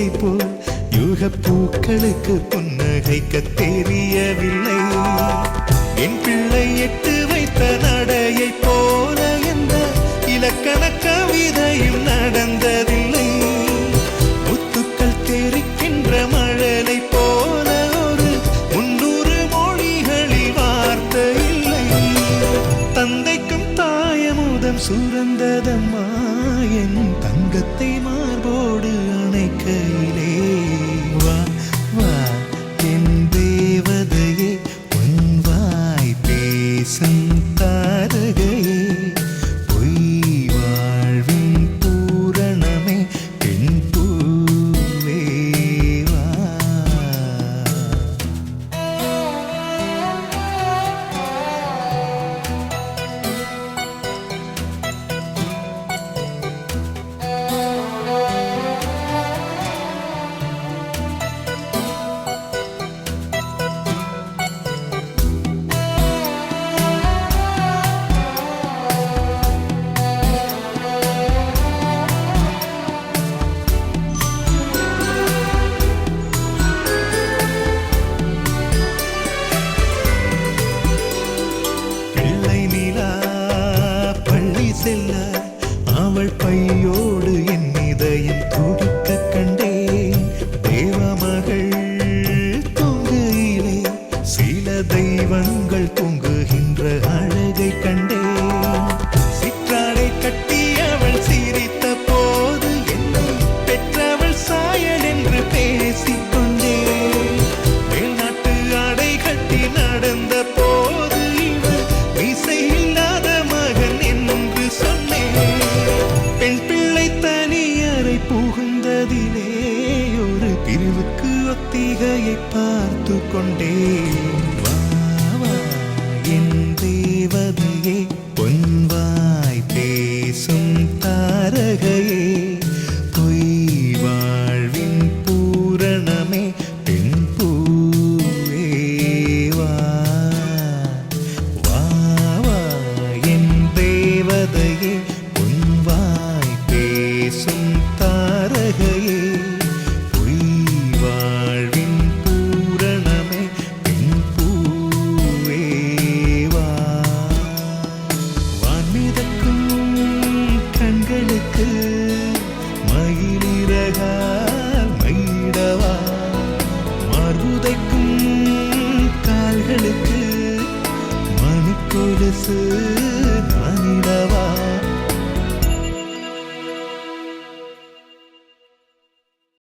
பூவை போல் யுக பூக்களுக்கு புன்னகைக்க தெரியவில்லை. என் பிள்ளை எட்டு வைத்த நடையை போல எந்த இலக்கண கவிதையும் நடந்ததில்லை. முத்துக்கள் தெரிக்கின்ற மழலை போல ஒரு 300 மொழிகளில் வார்த்தை இல்லை. தந்தைக்கும் தாயமுதம் சுரந்ததம்மா என் தங்கத்தை மார்போடு அணைக்கையிலே. வா வா என் தேவதையே உன் வாய் பேசும் தாரகையே பொய் வாழ்வின் பூரணமே பெண் பூவே வா. செல்ல அவள் பையோடு என் இதயம் துடிக்க கண்டேன். தேவமகள் தூங்குயிலே சில தெய்வங்கள் தூங்குகின்ற அழகை கண்டேன். சிற்றாடை கட்டி அவள் சிரித்த போது என்னை பெற்றவள் சாயல் என்று பேசிக்கொண்டேன். மேல்நாட்டு ஆடை கட்டி நடந்த போது இவள் இசை இல்லாத மகன் என்று சொன்னேன். பெண் பிள்ளை தனியறை புகுந்ததிலே ஒரு பிரிவுக்கு ஒத்திகையை பார்த்து கொண்டேன். வா வா என் தேவதையே பொன்வாய் பேசும் தாரகையே பொய் வாழ்வின் பூரணமே பெண் பூவே வா. வா வா என் தேவதையே பொன்வாய் பேசும் தாரகையே பொய் வாழ்வின் பூரணமே பெண் பூவே வா. வான்மிதக்கும் கண்களுக்கு மயிலிறகால் மயிடவா. மார்புதைக்கும் கால்களுக்கு மணிக்கொலுசு